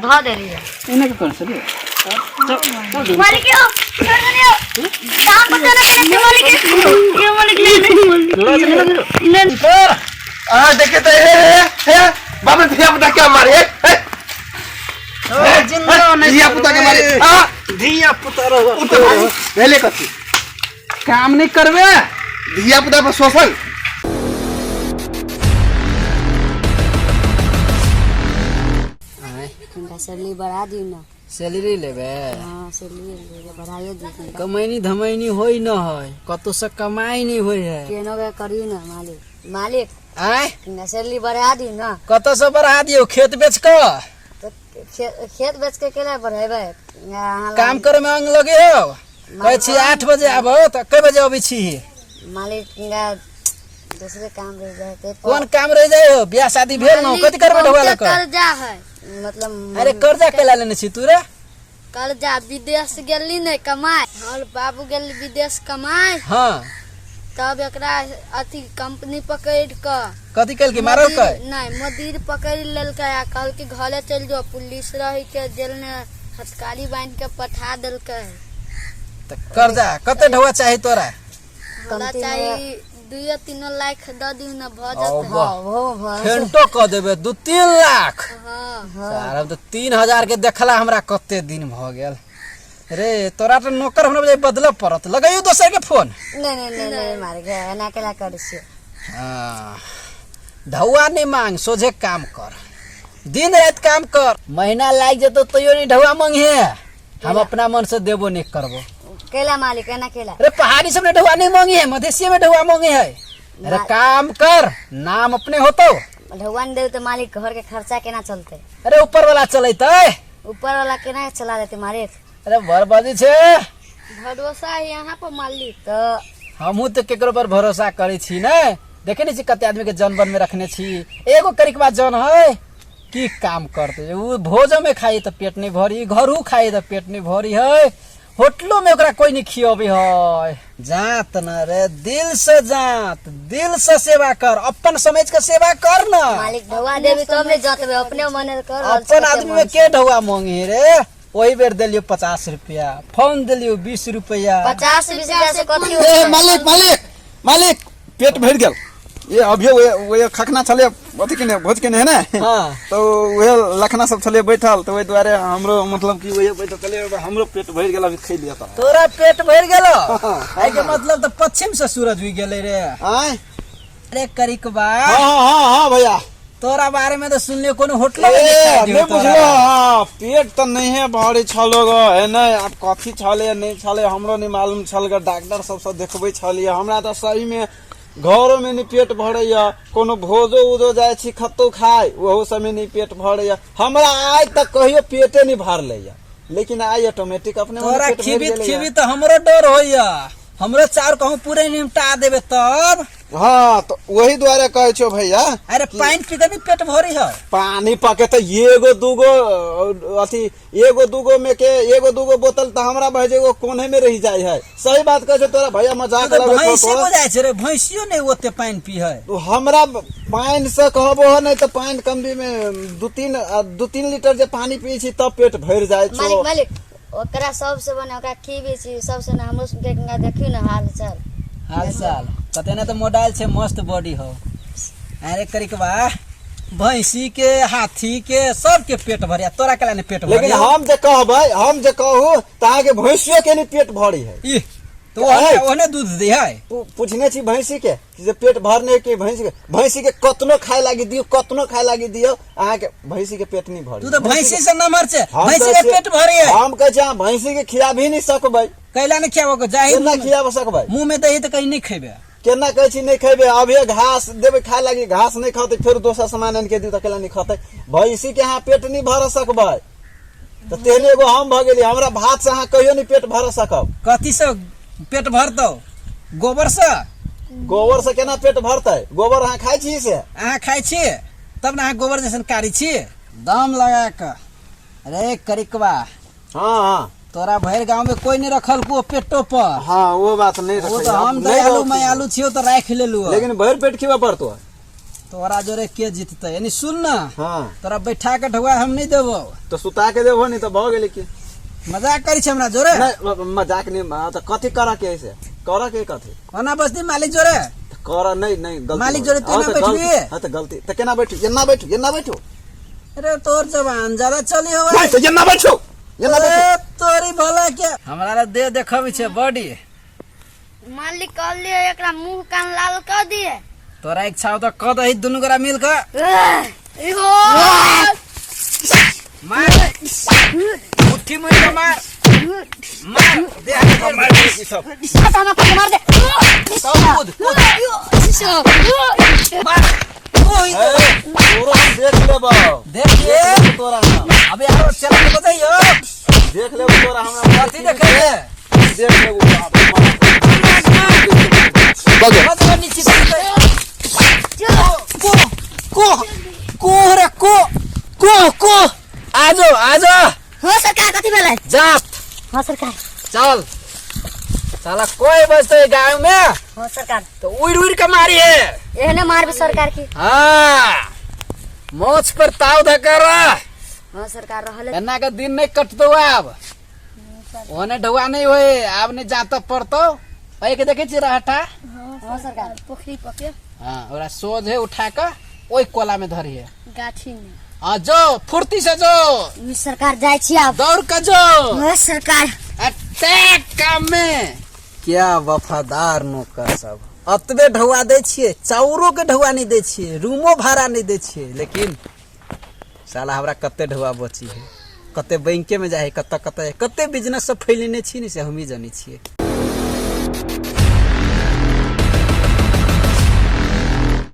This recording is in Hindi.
धा दे रही है इन्हें क्या कर सकते मालिक क्यों दाम बताना कैसे मालिक ये मालिक ले देखे तो बाबा धिया पुता क्या मारे धिया पुता के मारे धिया पुता रहो पहले कथी काम नहीं करवे धिया पुता पर शोषण सैलरी बढ़ा दी ना सैलरी लेबे हां सैलरी बढ़ाइए दी कमैनी धमैनी होई न है कतो से कमाई नहीं होई है केनो के करी ना मालिक आय सैलरी बढ़ा दी ना कतो से बढ़ा दियो खेत बेच के तो खेत बेच के केला बढ़ेबे काम करे में अंग लगे हो कहै छी 8 बजे आबो त कै बजे आबै छी मालिक दूसरे काम रह जाए कौन काम रह जाए हो ब्याह शादी भेल न कथि करबे ढोला कर कर्जा है मतलब अरे कर्जा केला लेने छी तू रे कर्जा विदेश गेली नहीं कमाए और बाबू गेली विदेश कमाए हां तब एकरा अथी कंपनी पकड़ के कथि कल के मारल के नहीं मदिर पकड़ लेल के आ कल के घरे चल जाओ पुलिस रही के जेल में हथकड़ी बांध के पठा देल के त कर्जा कते ढवा चाही तोरा हमरा चाहिए 2-3 लाख द दिउ न भ जात फेंटो क देबे 2-3 लाख हां सारा तो 3000 के देखला हमरा कते दिन भ गेल रे तोरा तो नौकर हमरा बदल पड़त लगाइयो दोसर के फोन नहीं मार गया ना केला कर से हां ढौआ नहीं मांग सोझे काम कर दिन रात काम कर महीना लाग जतो तइयो नहीं ढौआ मांगे हम अपना मन से देबो नहीं करबो केला मालिक है ना केला अरे पहाड़ी सब ने ढौआ नहीं मांगी है मधेसिया में ढौआ मांगी है अरे काम कर नाम अपने होतो ढौआ दे तो मालिक घर के खर्चा केना चलते अरे ऊपर वाला चलैते ऊपर वाला केना चला देते मालिक अरे बर्बादी छे भरोसा है यहाँ पर मालिक तो हमहू तो केकरो पर भरोसा करे छी ने देखे नहीं छी कते आदमी के जनबन में रखने छी एगो करिक बात जन है की काम करते उ भोजो में खाई तो पेट नहीं भरी घरू खाई तो पेट नहीं भरी है होटलों में ओकरा कोई नहीं खियाबे है जात न रे दिल से जात दिल से सेवा कर अपन समझ के सेवा कर ना मालिक ढौआ देबे तो में जातबे अपने मन कर अपन आदमी में के ढौआ मांगे रे वही बेर दिलियो 50 रुपया फोन दिलियो 20 रुपया 50-20 से कथि मालिक मालिक मालिक पेट भर गेल ये अभी वो खखना चले अथी के भोज के है ना हां तो वे लखना सब चले बैठल तो ओइ द्वारे हमरो मतलब कि वही बैठल चले हमरो पेट भर गेल अभी खै लिया त तोरा पेट भर गेलो आई के मतलब तो पश्चिम से सूरज हुई गेले रे आय अरे करिकबा हां भैया तोरा बारे में तो सुन लियो कोनो होटल में नहीं बुझलो हां पेट त नहीं है भारी छलो ग है ना अब कथि छले नहीं छले हमरो नहीं मालूम छल ग डॉक्टर सब देखबै छलिए हमरा त सही में घरों में नहीं पेट भरैया कोनो भोजो उजो जाय छी खत्तो खाय ओहो समय नहीं पेट भरैया हमरा आज तक कहियो पेटे नहीं भरलैया लेकिन आई ऑटोमेटिक अपने तोरा खिबी तो हमरो डर होइया हमरो चार कहूं पूरे निपटा देबे तब हां तो वही द्वारा कहै छो भैया अरे पानी पी के नहीं पेट भरी है पानी पके तो एगो दूगो अथी एगो दूगो में के एगो दूगो बोतल तो हमरा भजेगो कोने में रह जाय है सही बात कहै छो तोरा भैया मजाक लगे भैंसी हो जाय छै रे भैंसियो नहीं ओते पानी पी है तो हमरा पानी से कहबो है नहीं तो पानी कमरी में 2-3 लीटर जे पानी पी छी तब पेट भर जाय छो मालिक ओकरा सबसे बने ओकरा खीबे छी सबसे ना हमरो सुन के देखियो ना हाल चाल कते ना तो मोबाइल से मस्त बॉडी हो अरे करिकबा भैंसी के हाथी के सब के पेट भरिया तोरा केला ने पेट भरिया लेकिन हम जे कहू ताहा के भैंसियो के नहीं पेट भरी है ई तो ओने दूध दे है पूछने छी भैंसी के जे पेट भरने के भैंसी के कतनो खाए लागी दियो आहा के भैंसी के पेट नहीं भरी तू तो भैंसी से नंबर छे भैंसी के पेट भरी है हम कह छी भैंसी के खिया भी नहीं सकबै कैला ने खियाबो को जाहि ना खियाबो सकबै मुंह में दही तो कहीं नहीं खेबे केना कह छी नहीं खेबे अभी घास देबे खाए लागी घास नहीं खाते फिर दोसर सामान आन के दी तो केला नहीं खाते भैंसी के यहाँ पेट नहीं भर सकबै तो तेने एगो हम भ गेली हमरा भात से अहाँ कहियो नहीं पेट भर सकब कथि से पेट भरतो गोबर से केना पेट भरतै गोबर अहाँ खाइ छी से अहाँ खाइ छी तब ना अहाँ गोबर जैसन कारी छी दाम लगा के अरे करिकबा हां तोरा भर गांव में कोई नहीं रखल को पेटो पर हां वो बात नहीं रखै वो तो हम दयालु मैं आलू छियो तो राख लेलु लेकिन भर पेट खिबा पड़तो तोरा जोरे के जीतते यानी सुन ना हाँ तोरा बैठा के ढुआ हम नहीं देबो तो सुता के देबो नहीं तो भ गेले की मजाक करी छै हमरा जोरे नहीं मजाक नहीं तो कथी करा के ऐसे करा के कथी ओना बसती मालिक जोरे करा नहीं नहीं गलती मालिक हो जोरे गई। हाँ, तेना तो गलती- बैठिए। हाँ तो गलती तो केना बैठू ये ना बैठू अरे तोर जवान ज्यादा चली हो नहीं तो ये ना बैठू तोरी भला के हमरा ला दे देखबी छै बॉडी मालिक कहलिए एकरा मुंह कान लाल कर दिए तोरा इच्छा हो तो क दही दुनु गोरा मिल के इहो मार मुट्ठी में मार मार दे हाथ मार दे सब सामा को मार दे कूद मार ओए तोरो हम देख लेबो देखिए तोरा हम अबे यार चल के बताइयो देख लेबो तोरा हम कथी देखे देख लेबो बस नीचे से को आजो हो सरकार कथी भेलै जात हो सरकार चल साला कोई बचते गाँव में हो सरकार तो उड़ के मारी है एहने मार भी सरकार की हाँ मोच पर ताव धकर हो सरकार रहले एना का दिन नहीं कट दो अब ओने ढुआ नहीं होए अब नहीं जाता पड़तो एक देखे छी रहटा हो सरकार पोखरी पके हाँ ओरा सोझे उठा के ओई कोला में धरी है गाठी में हाँ जो फुर्ती से जो सरकार जाय छी आब दौड़ के जो हो सरकार अटैक काम में क्या वफादार नौकर सब अतबे ढुआ दे छिए चाउरो के ढुआ नहीं दे छिए रूमो भाड़ा नहीं दे छिए लेकिन साला हमरा कते ढुआ बची है कते बैंके में जाए कते बिजनेस सब फैलेने छी नहीं से हम ही जानी छिए।